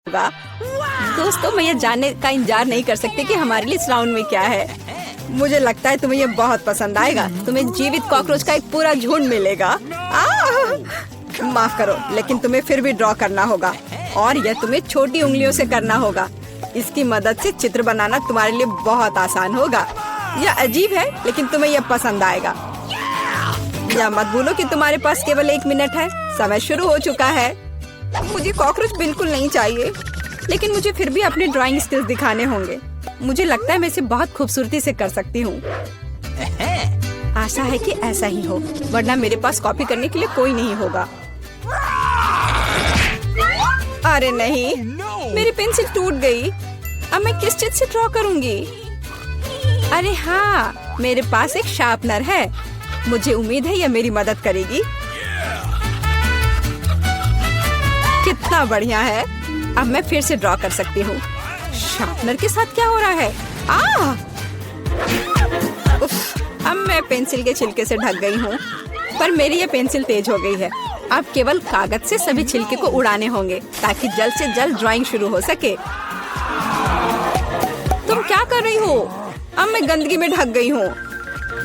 होगा। दोस्तों, मैं ये जानने का इंतजार नहीं कर सकती कि हमारे लिए इस राउंड में क्या है। मुझे लगता है तुम्हें ये बहुत पसंद आएगा। तुम्हें जीवित कॉकरोच का एक पूरा झुंड मिलेगा। माफ करो, लेकिन तुम्हें फिर भी ड्रॉ करना होगा और यह तुम्हें छोटी उंगलियों से करना होगा। इसकी मदद से चित्र बनाना तुम्हारे लिए बहुत आसान होगा। यह अजीब है, लेकिन तुम्हें यह पसंद आएगा। या मत भूलो कि तुम्हारे पास केवल 1 मिनट है। समय शुरू हो चुका है। मुझे कॉकरोच बिल्कुल नहीं चाहिए, लेकिन मुझे फिर भी अपने ड्राइंग स्किल्स दिखाने होंगे। मुझे लगता है मैं इसे बहुत खूबसूरती से कर सकती हूँ। आशा है कि ऐसा ही हो, वरना मेरे पास कॉपी करने के लिए कोई नहीं होगा। अरे नहीं, मेरी पेंसिल टूट गई। अब मैं किस चीज से ड्रॉ करूंगी? अरे हाँ, मेरे पास एक शार्पनर है। मुझे उम्मीद है यह मेरी मदद करेगी। कितना बढ़िया है। अब मैं फिर से ड्रॉ कर सकती हूँ। शार्पनर के साथ क्या हो रहा है? उफ, अब मैं पेंसिल के छिलके से ढक गई हूँ, पर मेरी ये पेंसिल तेज हो गई है। अब केवल कागज से सभी छिलके को उड़ाने होंगे ताकि जल्द से जल्द ड्राइंग शुरू हो सके। तुम क्या कर रही हो? अब मैं गंदगी में ढक गई हूँ।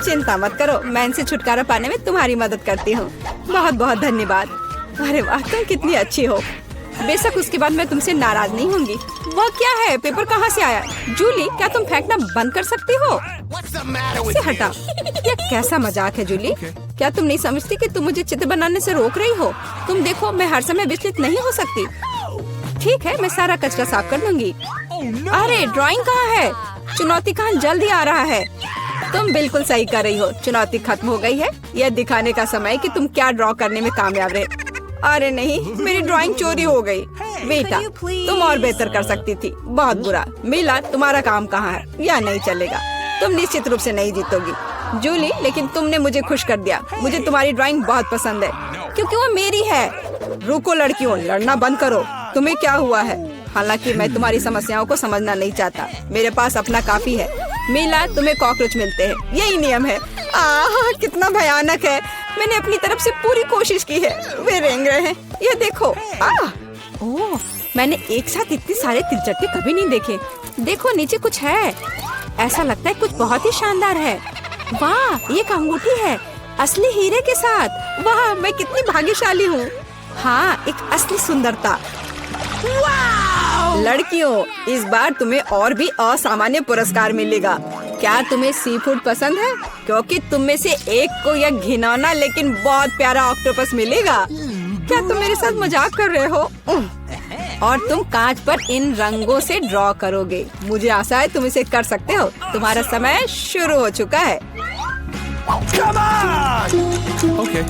चिंता मत करो, मैं इनसे छुटकारा पाने में तुम्हारी मदद करती हूँ। बहुत बहुत धन्यवाद। अरे वाह, तुम कितनी अच्छी हो। बेशक उसके बाद मैं तुमसे नाराज नहीं होंगी। वह क्या है? पेपर कहाँ से आया? जूली, क्या तुम फेंकना बंद कर सकती हो? इसे हटा। यह कैसा मजाक है जूली? क्या तुम नहीं समझती कि तुम मुझे चित्र बनाने से रोक रही हो? तुम देखो, मैं हर समय विचलित नहीं हो सकती। ठीक है, मैं सारा कचरा साफ कर दूंगी। अरे ड्राइंग कहाँ है? चुनौती कहाँ जल्द ही आ रहा है। तुम बिल्कुल सही कर रही हो। चुनौती खत्म हो गई है। यह दिखाने का समय कि तुम क्या ड्रॉ करने में कामयाब रहे। अरे नहीं, मेरी ड्राइंग चोरी हो गई। बेटा, तुम और बेहतर कर सकती थी। बहुत बुरा। मीला, तुम्हारा काम कहाँ है? यह नहीं चलेगा। तुम निश्चित रूप से नहीं जीतोगी जूली, लेकिन तुमने मुझे खुश कर दिया। मुझे तुम्हारी ड्राइंग बहुत पसंद है क्योंकि वो मेरी है। रुको लड़कियों, लड़ना बंद करो। तुम्हें क्या हुआ है? हालांकि मैं तुम्हारी समस्याओं को समझना नहीं चाहता। मेरे पास अपना काफी है। मीला, तुम्हें कॉकरोच मिलते हैं, यही नियम है। कितना भयानक है। मैंने अपनी तरफ से पूरी कोशिश की है। वे रेंग रहे हैं। ये देखो। ओह, मैंने एक साथ इतने सारे तिलचट्टे कभी नहीं देखे। देखो, नीचे कुछ है। ऐसा लगता है कुछ बहुत ही शानदार है। वाह, ये एक अंगूठी है, असली हीरे के साथ। वाह, मैं कितनी भाग्यशाली हूँ। हाँ, एक असली सुंदरता। लड़कियों, इस बार तुम्हें और भी असामान्य पुरस्कार मिलेगा। क्या तुम्हें सी फूड पसंद है? क्योंकि तुम में से एक को यह घिनौना लेकिन बहुत प्यारा ऑक्टोपस मिलेगा। क्या तुम मेरे साथ मजाक कर रहे हो? और तुम कांच पर इन रंगों से ड्रॉ करोगे। मुझे आशा है तुम इसे कर सकते हो। तुम्हारा समय शुरू हो चुका है। Okay.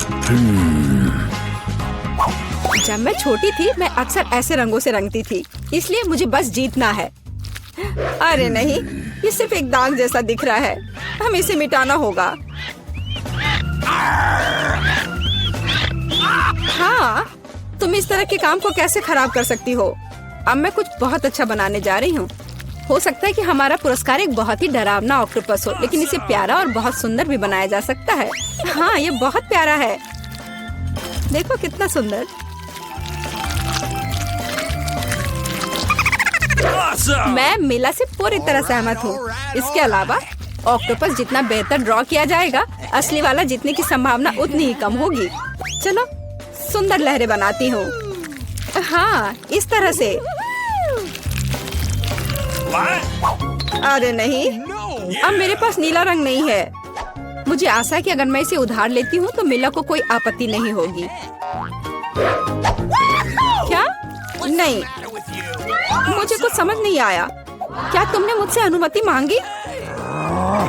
जब मैं छोटी थी, मैं अक्सर ऐसे रंगों से रंगती थी, इसलिए मुझे बस जीतना है। अरे नहीं, ये सिर्फ एक दाग जैसा दिख रहा है। हमें इसे मिटाना होगा। हाँ, तुम इस तरह के काम को कैसे खराब कर सकती हो? अब मैं कुछ बहुत अच्छा बनाने जा रही हूँ। हो सकता है कि हमारा पुरस्कार एक बहुत ही डरावना ऑक्टोपस हो, लेकिन इसे प्यारा और बहुत सुंदर भी बनाया जा सकता है। हाँ, ये बहुत प्यारा है। देखो कितना सुंदर। मैं मीला से पूरी तरह सहमत हूँ। इसके अलावा ऑक्टोपस जितना बेहतर ड्रॉ किया जाएगा, असली वाला जीतने की संभावना उतनी ही कम होगी। चलो सुंदर लहरें बनाती हूँ। हाँ, इस तरह से। अरे नहीं, अब मेरे पास नीला रंग नहीं है। मुझे आशा है कि अगर मैं इसे उधार लेती हूँ तो मीला को कोई आपत्ति नहीं होगी। क्या? नहीं, मुझे कुछ समझ नहीं आया। क्या तुमने मुझसे अनुमति मांगी?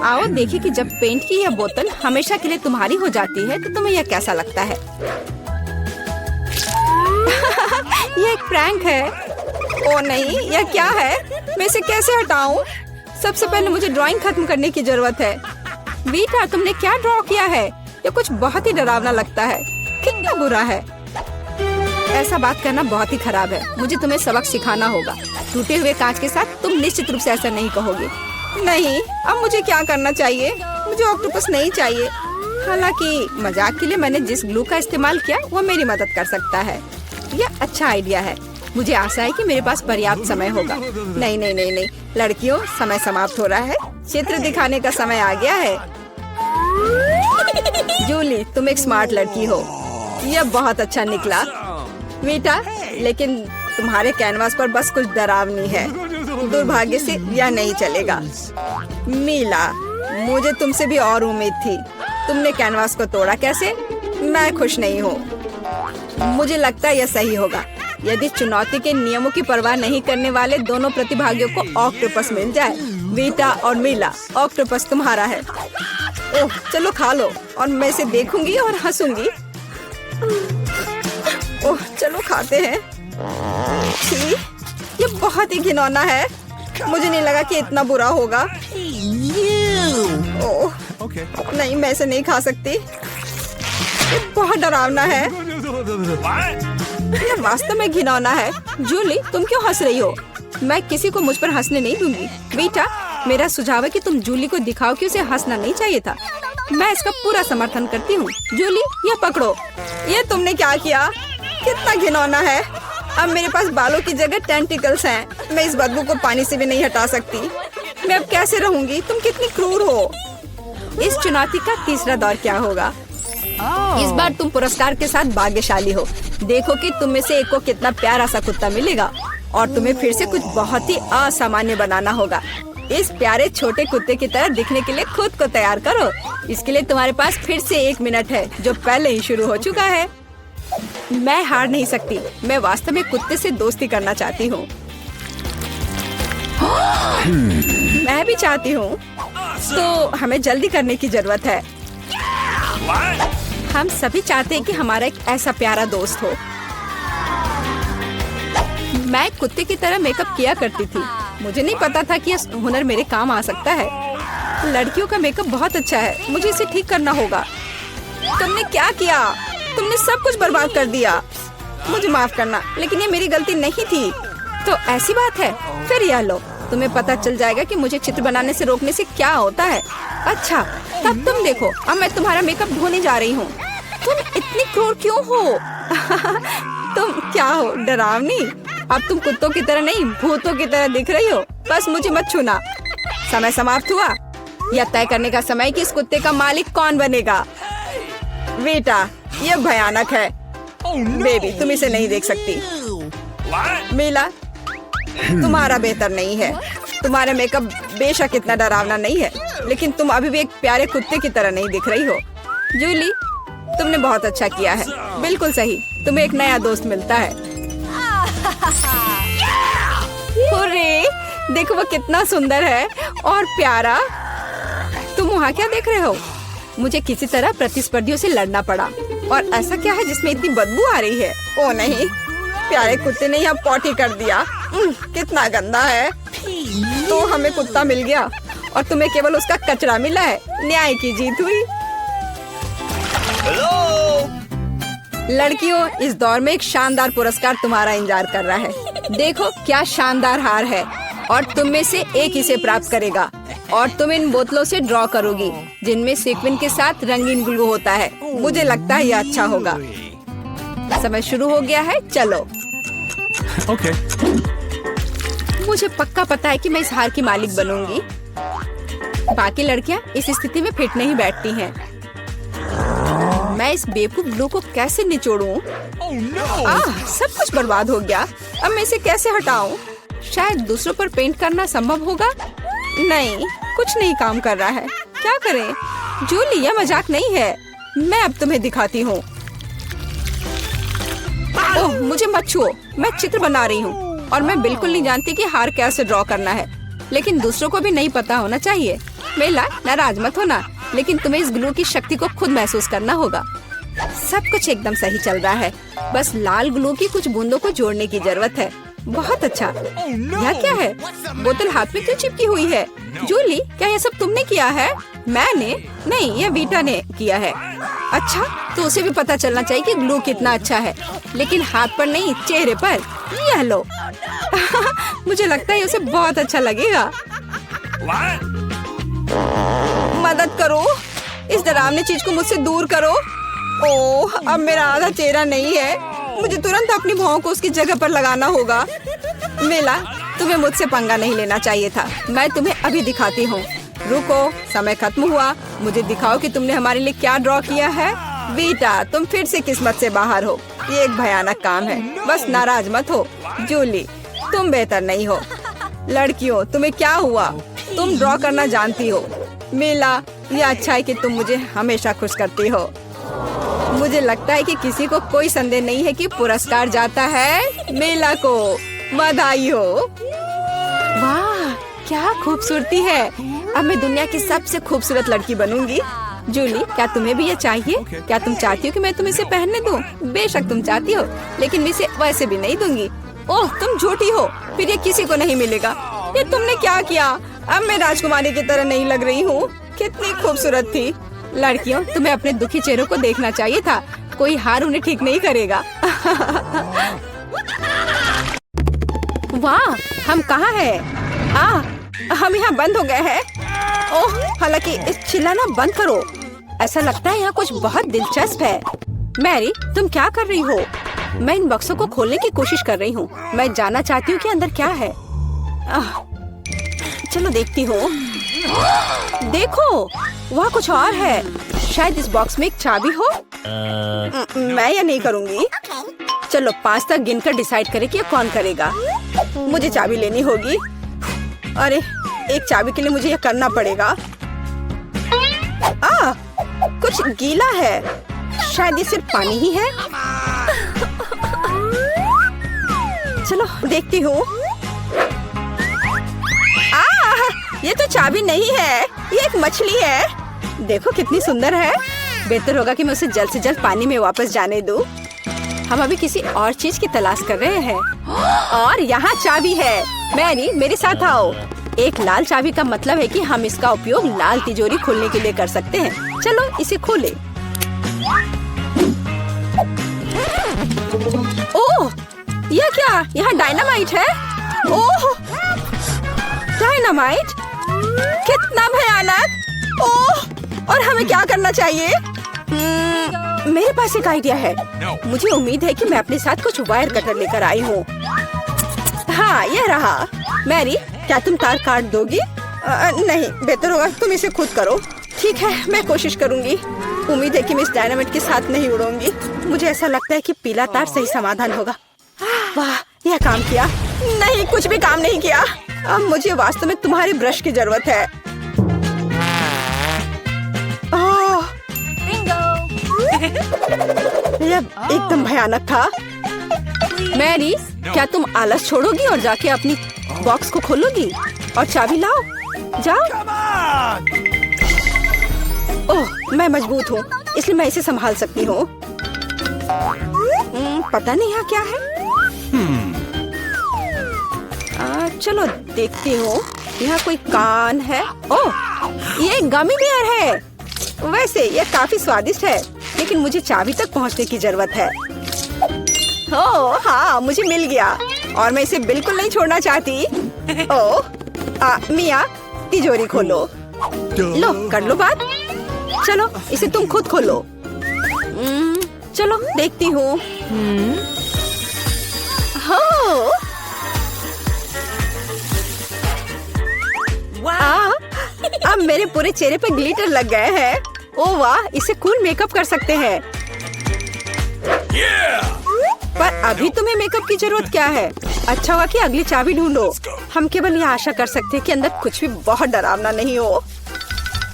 आओ देखिए कि जब पेंट की यह बोतल हमेशा के लिए तुम्हारी हो जाती है तो तुम्हें यह कैसा लगता है। यह एक प्रैंक है। ओ नहीं, यह क्या है? मैं इसे कैसे हटाऊं? सबसे पहले मुझे ड्राइंग खत्म करने की जरूरत है। वीटा, तुमने क्या ड्रॉ किया है? यह कुछ बहुत ही डरावना लगता है। कितना बुरा है। ऐसा बात करना बहुत ही खराब है। मुझे तुम्हें सबक सिखाना होगा। टूटे हुए कांच के साथ तुम निश्चित रूप से ऐसा नहीं कहोगे। नहीं, अब मुझे क्या करना चाहिए? मुझे ऑक्टोपस नहीं चाहिए। हालांकि मजाक के लिए मैंने जिस ग्लू का इस्तेमाल किया वो मेरी मदद कर सकता है। यह अच्छा आइडिया है। मुझे आशा है कि मेरे पास पर्याप्त समय होगा। नहीं नहीं नहीं नहीं लड़कियों, समय समाप्त हो रहा है। चित्र दिखाने का समय आ गया है। जूली, तुम एक स्मार्ट लड़की हो। यह बहुत अच्छा निकला बेटा, लेकिन तुम्हारे कैनवास पर बस कुछ डरावनी है। दुर्भाग्य से यह नहीं चलेगा। मीला, मुझे तुमसे भी और उम्मीद थी। तुमने कैनवास को तोड़ा कैसे? मैं खुश नहीं हूँ। मुझे लगता है यह सही होगा यदि चुनौती के नियमों की परवाह नहीं करने वाले दोनों प्रतिभागियों को ऑक्टोपस मिल जाए। वीटा और मीला, ऑक्टोपस तुम्हारा है। ओह, चलो खा लो और मैं इसे देखूंगी और हंसूंगी। ओह, चलो खाते हैं। छी, ये बहुत ही घिनौना है। मुझे नहीं लगा कि इतना बुरा होगा। ओह, नहीं, मैं इसे नहीं खा सकती। ये बहुत डरावना है। ये वास्तव में घिनौना है। जूली, तुम क्यों हंस रही हो? मैं किसी को मुझ पर हंसने नहीं दूंगी। बेटा, मेरा सुझाव है कि तुम जूली को दिखाओ कि उसे हंसना नहीं चाहिए था। मैं इसका पूरा समर्थन करती हूँ। जूली, ये पकड़ो। ये तुमने क्या किया? कितना घिनौना है। अब मेरे पास बालों की जगह टेंटिकल्स हैं। मैं इस बदबू को पानी से भी नहीं हटा सकती। मैं अब कैसे रहूंगी? तुम कितनी क्रूर हो। इस चुनौती का तीसरा दौर क्या होगा? इस बार तुम पुरस्कार के साथ भाग्यशाली हो। देखो कि तुम में से एक को कितना प्यारा सा कुत्ता मिलेगा और तुम्हें फिर से कुछ बहुत ही असामान्य बनाना होगा। इस प्यारे छोटे कुत्ते की तरह दिखने के लिए खुद को तैयार करो। इसके लिए तुम्हारे पास फिर से 1 मिनट है, जो पहले ही शुरू हो चुका है। मैं हार नहीं सकती। मैं वास्तव में कुत्ते से दोस्ती करना चाहती हूँ। मैं भी चाहती हूँ। तो हमें जल्दी करने की जरूरत है। हम सभी चाहते हैं कि हमारा एक ऐसा प्यारा दोस्त हो। मैं कुत्ते की तरह मेकअप किया करती थी। मुझे नहीं पता था कि यह हुनर मेरे काम आ सकता है। लड़कियों का मेकअप बहुत अच्छा है। मुझे इसे ठीक करना होगा। तुमने क्या किया? तुमने सब कुछ बर्बाद कर दिया। मुझे माफ करना, लेकिन ये मेरी गलती नहीं थी। तो ऐसी बात है? फिर यह लो, तुम्हें पता चल जाएगा कि मुझे चित्र बनाने से रोकने से क्या होता है। अच्छा, तब तुम देखो। अब मैं तुम्हारा मेकअप धोने जा रही हूँ। तुम इतनी क्रूर क्यों हो? तुम क्या हो, डरावनी? अब तुम कुत्तों की तरह नहीं, भूतों की तरह दिख रही हो। बस मुझे मत छूना। समय समाप्त हुआ। यह तय करने का समय कि इस कुत्ते का मालिक कौन बनेगा। बेटा, यह भयानक है। बेबी, तुम इसे नहीं देख सकती। मीला, तुम्हारा बेहतर नहीं है। तुम्हारा मेकअप बेशक इतना डरावना नहीं है, लेकिन तुम अभी भी एक प्यारे कुत्ते की तरह नहीं दिख रही हो। जूली, तुमने बहुत अच्छा किया है। बिल्कुल सही, तुम्हें एक नया दोस्त मिलता है। हुर्रे, देखो वो कितना सुंदर है और प्यारा। तुम वहाँ क्या देख रहे हो? मुझे किसी तरह प्रतिस्पर्धियों से लड़ना पड़ा। और ऐसा क्या है जिसमें इतनी बदबू आ रही है? ओ नहीं, प्यारे कुत्ते ने यहाँ पॉटी कर दिया। कितना गंदा है। तो हमें कुत्ता मिल गया और तुम्हें केवल उसका कचरा मिला है। न्याय की जीत हुई। लड़कियों, इस दौर में एक शानदार पुरस्कार तुम्हारा इंतजार कर रहा है। देखो क्या शानदार हार है और तुम में से एक इसे प्राप्त करेगा। और तुम इन बोतलों से ड्रॉ करोगी जिनमें सीक्वेंस के साथ रंगीन ग्लू होता है। मुझे लगता है यह अच्छा होगा। समय शुरू हो गया है, चलो। Okay. मुझे पक्का पता है कि मैं इस हार की मालिक बनूंगी। बाकी लड़कियां इस स्थिति में फिट नहीं बैठती हैं। मैं इस बेवकूफ ग्लू को कैसे निचोड़ूं? सब कुछ बर्बाद हो गया। अब मैं इसे कैसे हटाऊं? शायद दूसरों पर पेंट करना संभव होगा। नहीं, कुछ नहीं काम कर रहा है। क्या करें? जूली, यह मजाक नहीं है। मैं अब तुम्हें दिखाती हूँ। ओह, मुझे मत छुओ। मैं चित्र बना रही हूँ और मैं बिल्कुल नहीं जानती कि हार कैसे ड्रॉ करना है। लेकिन दूसरों को भी नहीं पता होना चाहिए। मेला, नाराज मत होना, लेकिन तुम्हें इस ग्लू की शक्ति को खुद महसूस करना होगा। सब कुछ एकदम सही चल रहा है। बस लाल ग्लू की कुछ बूंदों को जोड़ने की जरूरत है। बहुत अच्छा। यह क्या है? बोतल हाथ में क्यों चिपकी हुई है? जूली, क्या यह सब तुमने किया है? मैंने नहीं, यह वीटा ने किया है। अच्छा, तो उसे भी पता चलना चाहिए कि ग्लू कितना अच्छा है, लेकिन हाथ पर नहीं, चेहरे पर। यह लो। मुझे लगता है उसे बहुत अच्छा लगेगा। मदद करो, इस डरावनी चीज को मुझसे दूर करो। ओह, अब मेरा आधा चेहरा नहीं है। मुझे तुरंत अपनी भौं को उसकी जगह पर लगाना होगा। मेला, तुम्हें मुझसे पंगा नहीं लेना चाहिए था। मैं तुम्हें अभी दिखाती हूँ। रुको, समय खत्म हुआ। मुझे दिखाओ कि तुमने हमारे लिए क्या ड्रॉ किया है। बेटा, तुम फिर से किस्मत से बाहर हो। ये एक भयानक काम है। बस नाराज मत हो। जूली, तुम बेहतर नहीं हो। लड़कियों, तुम्हें क्या हुआ? तुम ड्रॉ करना जानती हो। मेला, ये अच्छा है कि तुम मुझे हमेशा खुश करती हो। मुझे लगता है कि किसी को कोई संदेह नहीं है कि पुरस्कार जाता है मेला को। बधाई हो। वाह, क्या खूबसूरती है। अब मैं दुनिया की सबसे खूबसूरत लड़की बनूंगी। जूली, क्या तुम्हें भी ये चाहिए? क्या तुम चाहती हो कि मैं तुम्हें इसे पहनने दूं? बेशक तुम चाहती हो, लेकिन मैं इसे वैसे भी नहीं दूंगी। ओह, तुम झूठी हो। फिर ये किसी को नहीं मिलेगा। ये तुमने क्या किया? अब मैं राजकुमारी की तरह नहीं लग रही हूँ। कितनी खूबसूरत थी। लड़कियों, तुम्हें अपने दुखी चेहरों को देखना चाहिए था। कोई हार उन्हें ठीक नहीं करेगा। वाह, हम कहाँ हैं? हम यहाँ बंद हो गए हैं। ओह, हालांकि इस चिल्लाना बंद करो। ऐसा लगता है यहाँ कुछ बहुत दिलचस्प है। मैरी, तुम क्या कर रही हो? मैं इन बक्सों को खोलने की कोशिश कर रही हूँ। मैं जानना चाहती हूँ कि अंदर क्या है। चलो देखती हूँ। देखो, वहाँ कुछ और है। शायद इस बॉक्स में एक चाबी हो। मैं ये नहीं करूँगी। चलो 5 तक गिनकर डिसाइड करें कि ये कौन करेगा। मुझे चाबी लेनी होगी। अरे, एक चाबी के लिए मुझे ये करना पड़ेगा। कुछ गीला है। शायद ये सिर्फ पानी ही है। चलो देखती हूँ। ये तो चाबी नहीं है, ये एक मछली है। देखो कितनी सुंदर है। बेहतर होगा कि मैं उसे जल्द से जल्द पानी में वापस जाने दूँ। हम अभी किसी और चीज की तलाश कर रहे हैं। और यहाँ चाबी है। मैरी, मेरे साथ आओ। एक लाल चाबी का मतलब है कि हम इसका उपयोग लाल तिजोरी खोलने के लिए कर सकते हैं। चलो इसे खोले। ओह, यह क्या? यहाँ डायनामाइट है। ओह, डायनामाइट, कितना भयानक। ओह, और हमें क्या करना चाहिए? मेरे पास एक आइडिया है। मुझे उम्मीद है कि मैं अपने साथ कुछ वायर कटर लेकर आई हूँ। हाँ, यह रहा। मैरी, क्या तुम तार काट दोगी? नहीं, बेहतर होगा तुम इसे खुद करो। ठीक है, मैं कोशिश करूँगी। उम्मीद है कि मैं इस डायनामाइट के साथ नहीं उड़ूंगी। मुझे ऐसा लगता है कि पीला तार सही समाधान होगा। वाह, यह काम किया। नहीं, कुछ भी काम नहीं किया। अब मुझे वास्तव में तुम्हारे ब्रश की जरूरत है। यह एकदम भयानक था। मैरी, क्या तुम आलस छोड़ोगी और जाके अपनी बॉक्स को खोलोगी? और चाबी लाओ, जाओ। ओह, मैं मजबूत हूँ, इसलिए मैं इसे संभाल सकती हूँ। पता नहीं यहाँ क्या है। चलो देखती हूँ। यहाँ कोई कान है। ओह, ये गमी बियर है। वैसे ये काफी स्वादिष्ट है, लेकिन मुझे चाबी तक पहुँचने की जरूरत है। ओह हाँ, मुझे मिल गया और मैं इसे बिल्कुल नहीं छोड़ना चाहती। ओह, मिया, तिजोरी खोलो। लो, कर लो बात। चलो इसे तुम खुद खोलो। चलो देखती हूँ। हो, अब मेरे पूरे चेहरे पे ग्लिटर लग गए हैं। ओह वाह, इसे कूल मेकअप कर सकते हैं। पर अभी तुम्हें मेकअप की जरूरत क्या है? अच्छा हुआ कि अगली चाबी ढूंढो। हम केवल यह आशा कर सकते हैं कि अंदर कुछ भी बहुत डरावना नहीं हो।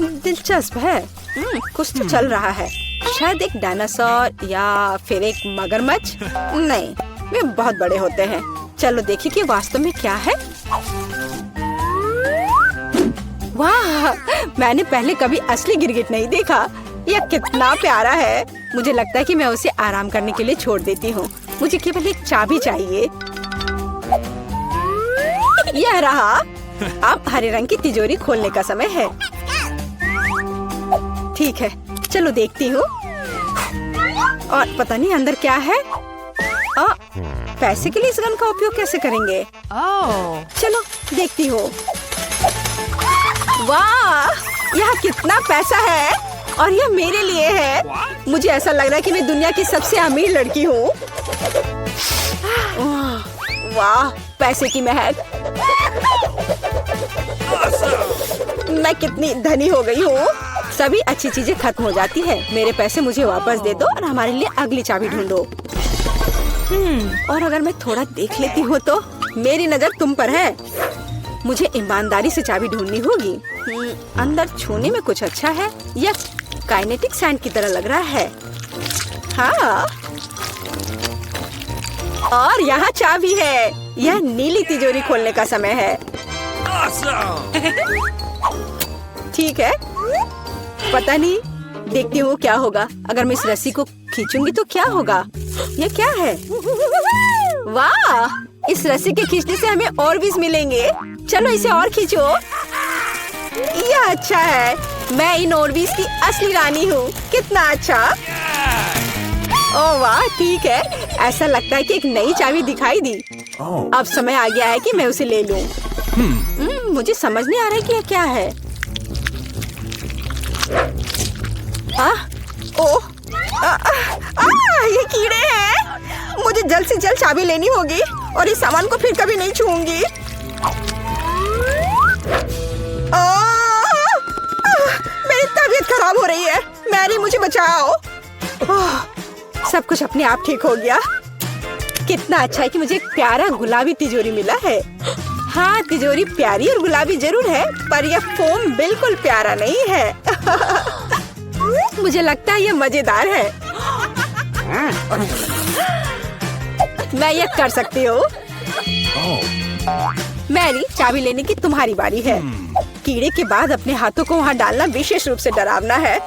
दिलचस्प है। कुछ तो चल रहा है। शायद एक डायनासोर या फिर एक मगरमच्छ। नहीं, वे बहुत बड़े होते हैं। चलो देखिए कि वास्तव में क्या है। वाह, मैंने पहले कभी असली गिरगिट नहीं देखा। यह कितना प्यारा है। मुझे लगता है कि मैं उसे आराम करने के लिए छोड़ देती हूँ। मुझे केवल एक चाबी चाहिए। यह रहा। अब हरे रंग की तिजोरी खोलने का समय है। ठीक है, चलो देखती हूँ। और पता नहीं अंदर क्या है। पैसे के लिए इस गन का उपयोग कैसे करेंगे? चलो देखती हूँ। वाह, यहाँ कितना पैसा है। और यह मेरे लिए है। मुझे ऐसा लग रहा है कि मैं दुनिया की सबसे अमीर लड़की हूँ। वाह, पैसे की महक। मैं कितनी धनी हो गई हूँ। सभी अच्छी चीजें खत्म हो जाती है। मेरे पैसे मुझे वापस दे दो और हमारे लिए अगली चाबी ढूंढो। और अगर मैं थोड़ा देख लेती हूँ तो मेरी नजर तुम पर है। मुझे ईमानदारी से चाबी ढूंढनी होगी। अंदर छूने में कुछ अच्छा है। यह काइनेटिक सैंड की तरह लग रहा है। हाँ, और यहाँ चाबी है। यह नीली तिजोरी खोलने का समय है। ठीक है, पता नहीं, देखती हूँ क्या होगा। अगर मैं इस रस्सी को खींचूंगी तो क्या होगा? ये क्या है? वाह, इस रस्सी के खींचने से हमें और बीज मिलेंगे। चलो इसे और खींचो। यह अच्छा है। मैं इन ओरबीज की असली रानी हूँ। कितना अच्छा। ओह वाह, ठीक है। ऐसा लगता है कि एक नई चाबी दिखाई दी। अब समय आ गया है कि मैं उसे ले लूं। मुझे समझ नहीं आ रहा है कि यह क्या है। ये कीड़े हैं। मुझे जल्द से जल्द चाबी लेनी होगी और इस सामान को फिर कभी नहीं छूऊंगी। मेरी तबीयत खराब हो रही है। मैरी, मुझे बचाओ। सब कुछ अपने आप ठीक हो गया। कितना अच्छा है कि मुझे एक प्यारा गुलाबी तिजोरी मिला है। हाँ, तिजोरी प्यारी और गुलाबी जरूर है, पर यह फोम बिल्कुल प्यारा नहीं है। मुझे लगता है यह मजेदार है। मैं यह कर सकती हूँ। मैरी, चाबी लेने की तुम्हारी बारी है। कीड़े के बाद अपने हाथों को वहाँ डालना विशेष रूप से डरावना है।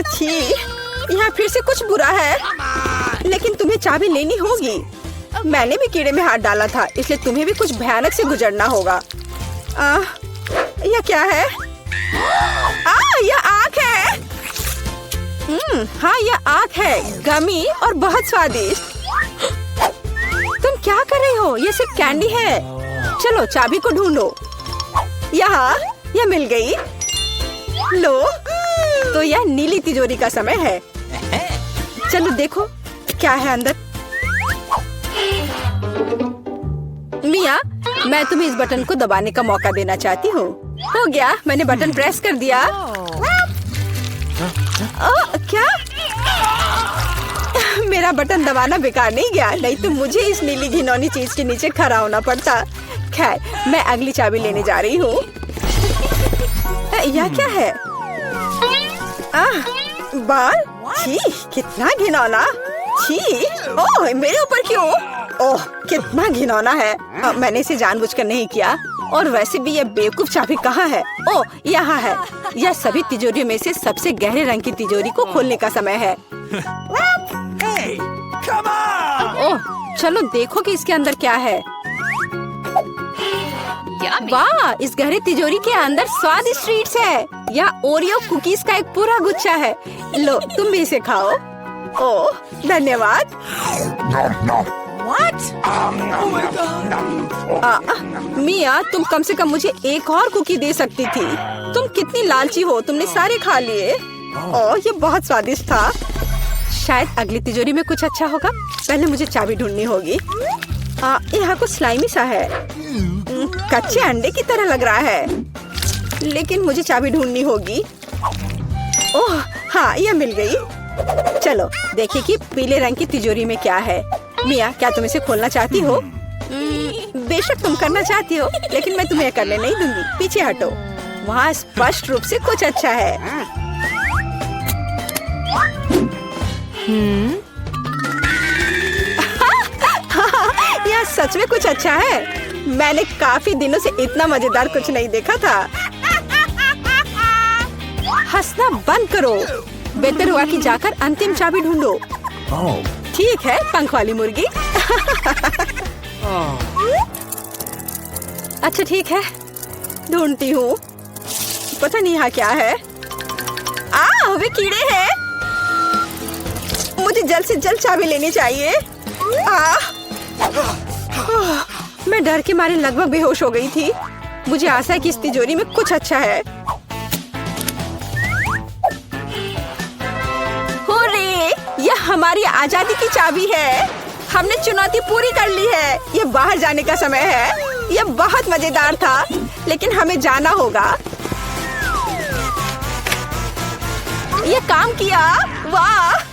छी, यहाँ फिर से कुछ बुरा है। लेकिन तुम्हें चाबी लेनी होगी। मैंने भी कीड़े में हाथ डाला था, इसलिए तुम्हें भी कुछ भयानक से गुजरना होगा। यह क्या है? यह आँख है। हाँ, यह आँख है, गमी और बहुत स्वादिष्ट। तुम क्या कर रही हो? यह सिर्फ कैंडी है। चलो चाबी को ढूंढो। यहाँ, यह मिल गई। लो, तो यह नीली तिजोरी का समय है। चलो देखो क्या है अंदर। मिया, मैं तुम्हें इस बटन को दबाने का मौका देना चाहती हूँ। हो गया, मैंने बटन प्रेस कर दिया। क्या? मेरा बटन दबाना बेकार नहीं गया, नहीं तो मुझे इस नीली घिनौनी चीज के नीचे खड़ा होना पड़ता। खैर, मैं अगली चाबी लेने जा रही हूँ। यह क्या है? बाल? छी, कितना घिनौना। छी, ओह, मेरे ऊपर क्यों? ओह, कितना घिनौना है। मैंने इसे जानबूझकर नहीं किया। और वैसे भी यह बेवकूफ चाबी कहाँ है? ओह, यहाँ है। यह सभी तिजोरियों में से सबसे गहरे रंग की तिजोरी को खोलने का समय है। ओह, चलो देखो कि इसके अंदर क्या है। वाह, इस गहरे तिजोरी के अंदर स्वादिष्ट ट्रीट्स है। यह ओरियो कुकीज का एक पूरा गुच्छा है। लो, तुम भी इसे खाओ। ओह, धन्यवाद। मिया, तुम कम से कम मुझे एक और कुकी दे सकती थी। तुम कितनी लालची हो, तुमने सारे खा लिए। ओह, ये बहुत स्वादिष्ट था। शायद अगली तिजोरी में कुछ अच्छा होगा। पहले मुझे चाबी ढूंढनी होगी। यहाँ कुछ स्लाइमी सा है। कच्चे अंडे की तरह लग रहा है। लेकिन मुझे चाबी ढूंढनी होगी। ओह हाँ, यह मिल गई। चलो देखिए कि पीले रंग की तिजोरी में क्या है। मिया, क्या तुम इसे खोलना चाहती हो? बेशक तुम करना चाहती हो, लेकिन मैं तुम्हें करने नहीं दूंगी। पीछे हटो। वहाँ स्पष्ट रूप से कुछ अच्छा है। यह सच में कुछ अच्छा है। मैंने काफी दिनों से इतना मजेदार कुछ नहीं देखा था। हंसना बंद करो। बेहतर हुआ कि जाकर अंतिम चाबी ढूंढो। ठीक है, पंख वाली मुर्गी। अच्छा ठीक है, ढूंढती हूँ। पता नहीं यहाँ क्या है। वे कीड़े हैं। मुझे जल्द से जल्द चाबी लेनी चाहिए। मैं डर के मारे लगभग बेहोश हो गई थी। मुझे आशा है कि इस तिजोरी में कुछ अच्छा है। यह हमारी आजादी की चाबी है। हमने चुनौती पूरी कर ली है। ये बाहर जाने का समय है। यह बहुत मजेदार था, लेकिन हमें जाना होगा। ये काम किया, वाह!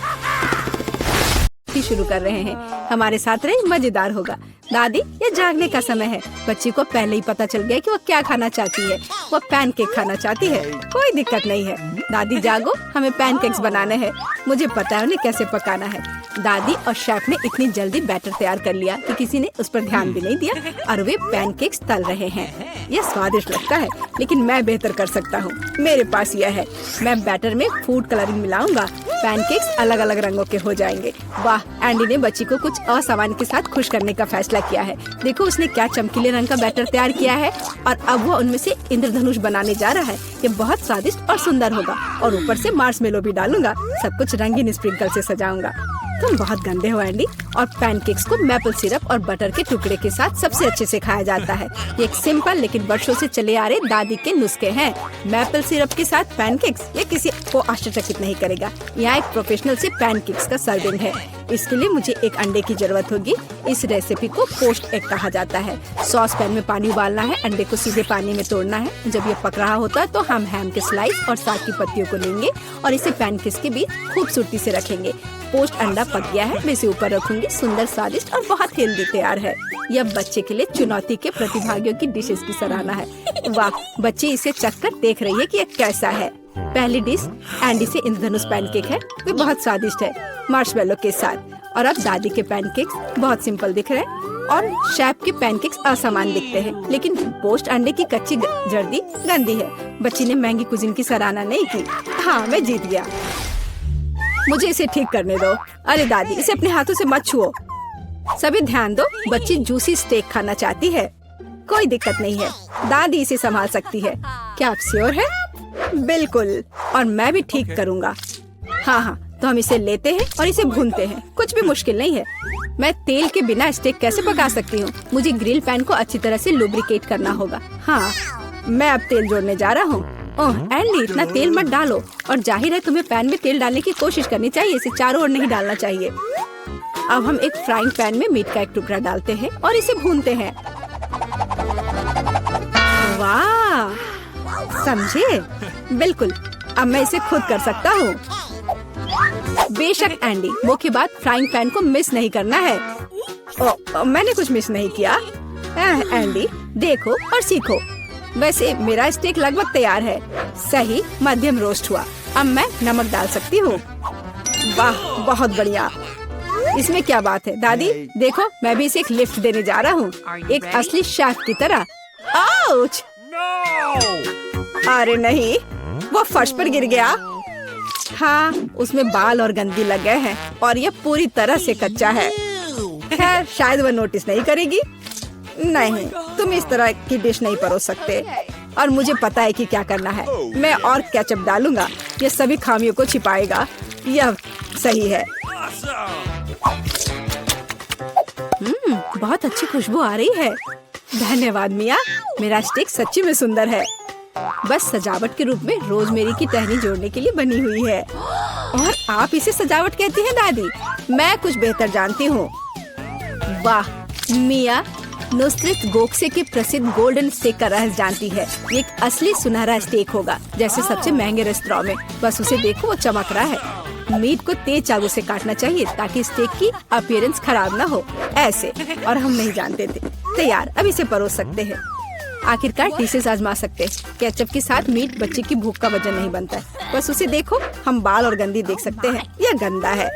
शुरू कर रहे हैं। हमारे साथ रहे, मजेदार होगा। दादी, ये जागने का समय है। बच्ची को पहले ही पता चल गया कि वो क्या खाना चाहती है। वो पैनकेक खाना चाहती है। कोई दिक्कत नहीं है। दादी जागो, हमें पैनकेक्स बनाने हैं। मुझे पता है उन्हें कैसे पकाना है। दादी और शेफ ने इतनी जल्दी बैटर तैयार कर लिया कि किसी ने उस पर ध्यान भी नहीं दिया और वे पैनकेक्स तल रहे हैं। यह स्वादिष्ट लगता है, लेकिन मैं बेहतर कर सकता हूँ। मेरे पास यह है। मैं बैटर में फूड कलरिंग मिलाऊंगा। पैनकेक्स अलग अलग रंगों के हो जाएंगे। वाह! एंडी ने बच्ची को कुछ असामान्य के साथ खुश करने का फैसला किया है। देखो उसने क्या चमकीले रंग का बैटर तैयार किया है और अब वो उनमें से इंद्रधनुष बनाने जा रहा है। ये बहुत स्वादिष्ट और सुंदर होगा और ऊपर से मार्शमेलो भी डालूंगा। सब कुछ रंगीन स्प्रिंकल से सजाऊंगा। तुम बहुत गंदे हो एंडी। और पैनकेक्स को मैपल सिरप और बटर के टुकड़े के साथ सबसे अच्छे से खाया जाता है। ये एक सिंपल लेकिन वर्षों से चले आ रहे दादी के नुस्खे हैं। मैपल सिरप के साथ पैनकेक्स, ये किसी को आश्चर्यचकित नहीं करेगा। यहाँ एक प्रोफेशनल से पैनकेक्स का सर्विंग है। इसके लिए मुझे एक अंडे की जरूरत होगी। इस रेसिपी को पोस्ट एग कहा जाता है। सॉस पैन में पानी उबालना है। अंडे को सीधे पानी में तोड़ना है। जब ये पक रहा होता है तो हम हैम के स्लाइस और साग की पत्तियों को लेंगे और इसे पैनकेक्स के बीच खूबसूरती से रखेंगे। पोस्ट अंडा पक गया है। मैं इसे ऊपर रखूंगी। सुंदर, स्वादिष्ट और बहुत हेल्दी तैयार है। यह बच्चे के लिए चुनौती के प्रतिभागियों की डिशेस की सराहना है। वाह! बच्ची इसे चखकर देख रही है कि यह कैसा है। पहली डिश एंडी से इंद्रधनुष पैनकेक है। वे बहुत स्वादिष्ट है, मार्शमेलो के साथ। और अब दादी के पैनकेक्स बहुत सिंपल दिख रहे हैं और शेफ के पैनकेक्स असामान्य दिखते हैं। लेकिन पोस्ट अंडे की कच्ची जर्दी गंदी है। बच्ची ने महंगी कुजिन की सराहना नहीं की। हाँ, मैं जीत गया। मुझे इसे ठीक करने दो। अरे दादी, इसे अपने हाथों से मत छुओ। सभी ध्यान दो, बच्ची जूसी स्टेक खाना चाहती है। कोई दिक्कत नहीं है, दादी इसे संभाल सकती है। क्या आप श्योर है? बिल्कुल, और मैं भी ठीक करूँगा। हाँ, तो हम इसे लेते हैं और इसे भूनते हैं। कुछ भी मुश्किल नहीं है। मैं तेल के बिना स्टेक कैसे पका सकती हूँ? मुझे ग्रिल पैन को अच्छी तरह से लुब्रिकेट करना होगा। हाँ, मैं अब तेल जोड़ने जा रहा हूँ। ओह एंडी, इतना तेल मत डालो। और जाहिर है तुम्हें पैन में तेल डालने की कोशिश करनी चाहिए। इसे चारों ओर नहीं डालना चाहिए। अब हम एक फ्राइंग पैन में मीट का एक टुकड़ा डालते हैं और इसे भूनते हैं। वाह, समझे? बिल्कुल, अब मैं इसे खुद कर सकता हूँ। बेशक एंडी, वो के बाद फ्राइंग पैन को मिस नहीं करना है। मैंने कुछ मिस नहीं किया। एंडी, देखो और सीखो। वैसे मेरा स्टेक लगभग तैयार है। सही मध्यम रोस्ट हुआ। अब मैं नमक डाल सकती हूँ। वाह, बहुत बढ़िया। इसमें क्या बात है दादी, देखो मैं भी इसे एक लिफ्ट देने जा रहा हूँ, एक असली शेफ की तरह। आउच! अरे नहीं, वो फर्श पर गिर गया। हाँ, उसमें बाल और गंदी लग गए हैं और यह पूरी तरह से कच्चा है। खैर, शायद वह नोटिस नहीं करेगी। नहीं, तुम इस तरह की डिश नहीं परोस सकते और मुझे पता है कि क्या करना है। मैं और केचप डालूंगा। यह सभी खामियों को छिपाएगा। यह सही है। बहुत अच्छी खुशबू आ रही है। धन्यवाद मिया, मेरा स्टेक सच्ची में सुंदर है। बस सजावट के रूप में रोजमेरी की टहनी जोड़ने के लिए बनी हुई है। और आप इसे सजावट कहती हैं दादी? मैं कुछ बेहतर जानती हूँ। वाह, मिया नुसरत गोखसे के प्रसिद्ध गोल्डन स्टेक का रहस्य जानती है। ये एक असली सुनहरा स्टेक होगा, जैसे सबसे महंगे रेस्तरां में। बस उसे देखो, वो चमक रहा है। मीट को तेज चाकू से काटना चाहिए ताकि स्टेक की अपीयरेंस खराब ना हो। ऐसे, और हम नहीं जानते थे। तैयार, अब इसे परोस सकते हैं। आखिरकार डिशेस आजमा सकते हैं। केचप के साथ मीट बच्चे की भूख का वजन नहीं बनता है। बस उसे देखो, हम बाल और गंदी देख सकते हैं। यह गंदा है।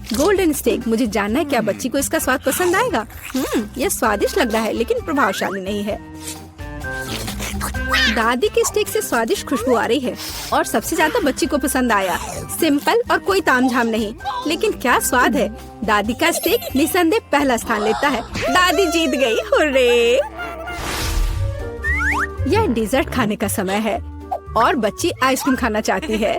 गोल्डन स्टेक, मुझे जानना है क्या बच्ची को इसका स्वाद पसंद आएगा। यह स्वादिष्ट लग रहा है लेकिन प्रभावशाली नहीं है। दादी के स्टेक से स्वादिष्ट खुशबू आ रही है और सबसे ज्यादा बच्ची को पसंद आया। सिंपल और कोई तामझाम नहीं, लेकिन क्या स्वाद है। दादी का स्टेक निसंदेह पहला स्थान लेता है। दादी जीत गई, हुर्रे! यह डिजर्ट खाने का समय है और बच्ची आइसक्रीम खाना चाहती है।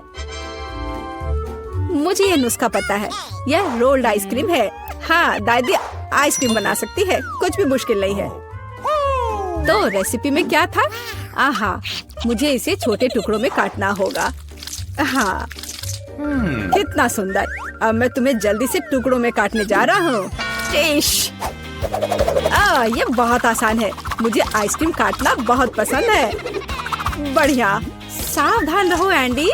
मुझे यह नुस्खा पता है। यह रोल्ड आइसक्रीम है। हाँ, दादी आइसक्रीम बना सकती है। कुछ भी मुश्किल नहीं है। तो रेसिपी में क्या था? आहा, मुझे इसे छोटे टुकड़ों में काटना होगा। हाँ, कितना सुंदर। अब मैं तुम्हें जल्दी से टुकड़ों में काटने जा रहा हूँ। ये बहुत आसान है। मुझे आइसक्रीम काटना बहुत पसंद है। बढ़िया। सावधान रहो एंडी,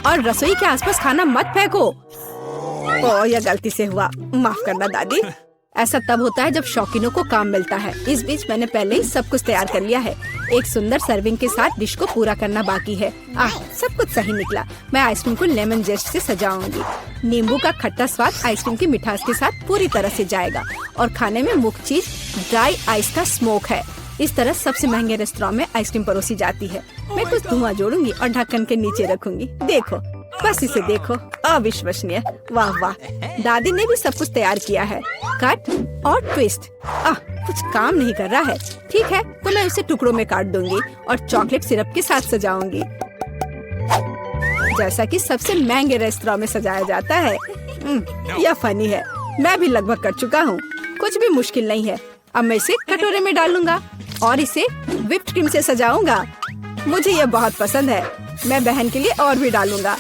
और रसोई के आसपास खाना मत फेंको। ओह, यह गलती से हुआ, माफ करना दादी। ऐसा तब होता है जब शौकीनों को काम मिलता है। इस बीच मैंने पहले ही सब कुछ तैयार कर लिया है। एक सुंदर सर्विंग के साथ डिश को पूरा करना बाकी है। सब कुछ सही निकला। मैं आइसक्रीम को लेमन जेस्ट से सजाऊंगी। नींबू का खट्टा स्वाद आइसक्रीम की मिठास के साथ पूरी तरह से जाएगा, और खाने में मुख्य चीज ड्राई आइस का स्मोक है। इस तरह सबसे महंगे रेस्टोरेंट में आइसक्रीम परोसी जाती है। मैं कुछ धुआं जोड़ूंगी और ढक्कन के नीचे रखूंगी। देखो, बस इसे देखो, अविश्वसनीय। वाह वाह, दादी ने भी सब कुछ तैयार किया है। कट और ट्विस्ट। कुछ काम नहीं कर रहा है। ठीक है, तो मैं उसे टुकड़ों में काट दूंगी और चॉकलेट सिरप के साथ सजाऊंगी, जैसा कि सबसे महंगे रेस्टोरेंट में सजाया जाता है। यह फनी है। मैं भी लगभग कर चुका हूँ। कुछ भी मुश्किल नहीं है। अब मैं इसे कटोरे में डालूंगा और इसे व्हिप्ड क्रीम से सजाऊंगा। मुझे यह बहुत पसंद है। मैं बहन के लिए और भी डालूंगा।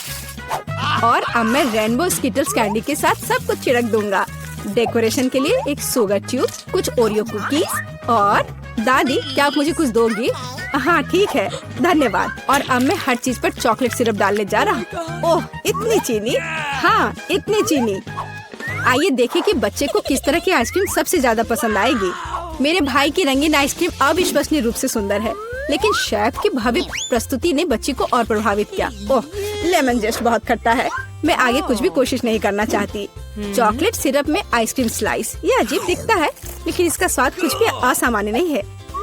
और अब मैं रेनबो स्किटल्स कैंडी के साथ सब कुछ छिड़क दूंगा। डेकोरेशन के लिए एक शुगर ट्यूब, कुछ ओरियो कुकीज और दादी, क्या आप मुझे कुछ दोगी? हाँ ठीक है, धन्यवाद। और अब मैं हर चीज पर चॉकलेट सिरप डालने जा रहा हूँ। ओह, इतनी चीनी? हाँ, इतनी चीनी। आइए देखें कि बच्चे को किस तरह की आइसक्रीम सबसे ज्यादा पसंद आएगी। मेरे भाई की रंगीन आइसक्रीम अविश्वसनीय रूप से सुंदर है, लेकिन शेफ की भव्य प्रस्तुति ने बच्ची को और प्रभावित किया। ओह, लेमन जेस्ट बहुत खट्टा है। मैं आगे कुछ भी कोशिश नहीं करना चाहती। चॉकलेट सिरप में आइसक्रीम स्लाइस, ये अजीब दिखता है, लेकिन इसका स्वाद कुछ भी असामान्य नहीं है।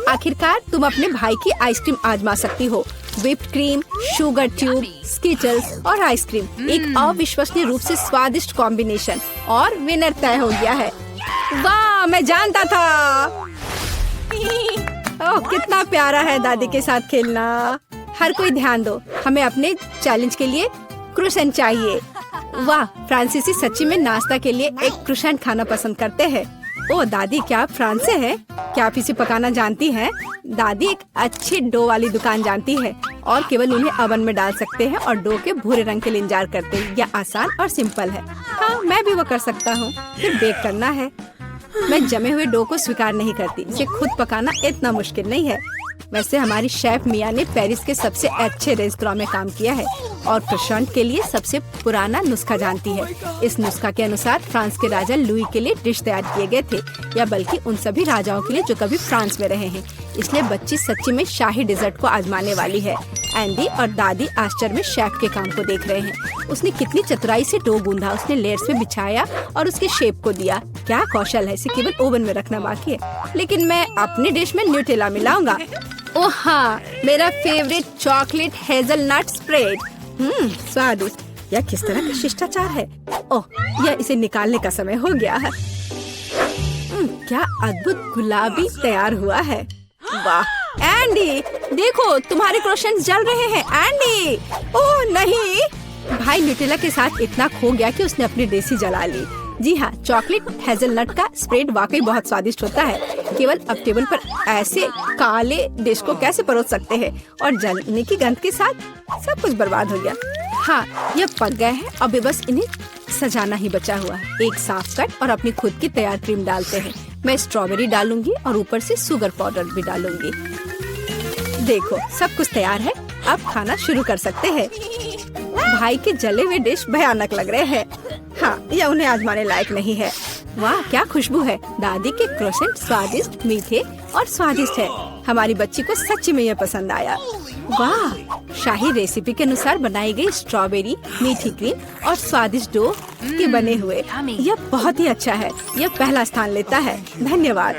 आखिरकार तुम अपने भाई की आइसक्रीम आजमा सकती हो। Whipped cream, sugar tube, Skittles और आइसक्रीम, एक अविश्वसनीय रूप से स्वादिष्ट कॉम्बिनेशन, और विनर तय हो गया है। वाह, मैं जानता था। ओह, कितना प्यारा है दादी के साथ खेलना। हर कोई ध्यान दो, हमें अपने चैलेंज के लिए क्रोसेंट चाहिए। वाह, फ्रांसीसी सच्ची में नाश्ता के लिए एक क्रोसेंट खाना पसंद करते हैं। ओह दादी, क्या आप फ्रांस से हैं? क्या आप इसे पकाना जानती हैं? दादी एक अच्छी डो वाली दुकान जानती है, और केवल उन्हें ओवन में डाल सकते हैं और डो के भूरे रंग के लिए इंतजार करते हैं। यह आसान और सिंपल है। हाँ, मैं भी वो कर सकता हूँ। फिर बेक करना है। मैं जमे हुए डो को स्वीकार नहीं करती। इसे खुद पकाना इतना मुश्किल नहीं है। वैसे हमारी शेफ मिया ने पेरिस के सबसे अच्छे रेस्टोरेंट में काम किया है और क्रोसेंट के लिए सबसे पुराना नुस्खा जानती है। इस नुस्खा के अनुसार फ्रांस के राजा लुई के लिए डिश तैयार किए गए थे, या बल्कि उन सभी राजाओं के लिए जो कभी फ्रांस में रहे हैं। इसलिए बच्ची सच्ची में शाही डिजर्ट को आजमाने वाली है। एंडी और दादी आश्चर्य में शेफ के काम को देख रहे हैं। उसने कितनी चतुराई से डो गूंधा, उसने लेयर्स में बिछाया और उसके शेप को दिया। क्या कौशल है, इसे केवल ओवन में रखना बाकी है। लेकिन मैं अपनी डिश में न्यूटेला मिलाऊंगा। ओह हाँ, मेरा फेवरेट चॉकलेट हेजलनट स्प्रेड। स्वादिष्ट। यह किस तरह का शिष्टाचार है। ओह, यह इसे निकालने का समय हो गया है। क्या अद्भुत गुलाबी तैयार हुआ है। वाह एंडी, देखो तुम्हारे क्रोसेंट जल रहे हैं। एंडी, ओह नहीं। भाई न्यूटेला के साथ इतना खो गया कि उसने अपनी देसी जला ली। जी हाँ, चॉकलेट हेजलनट का स्प्रेड वाकई बहुत स्वादिष्ट होता है। केवल अब टेबल पर ऐसे काले डिश को कैसे परोस सकते हैं, और जलने की गंध के साथ सब कुछ बर्बाद हो गया। हाँ, यह पक गए हैं। अब बस इन्हें सजाना ही बचा हुआ है। एक साफ कट और अपनी खुद की तैयार क्रीम डालते हैं। मैं स्ट्रॉबेरी डालूंगी और ऊपर से शुगर पाउडर भी डालूंगी। देखो, सब कुछ तैयार है। अब खाना शुरू कर सकते हैं। भाई के जले हुए डिश भयानक लग रहे हैं। हाँ, यह उन्हें आजमाने लायक नहीं है। वाह, क्या खुशबू है। दादी के क्रोसेंट स्वादिष्ट, मीठे और स्वादिष्ट है। हमारी बच्ची को सच्ची में यह पसंद आया। वाह, शाही रेसिपी के अनुसार बनाई गई स्ट्रॉबेरी, मीठी क्रीम और स्वादिष्ट डो के बने हुए। यह बहुत ही अच्छा है। यह पहला स्थान लेता है। धन्यवाद।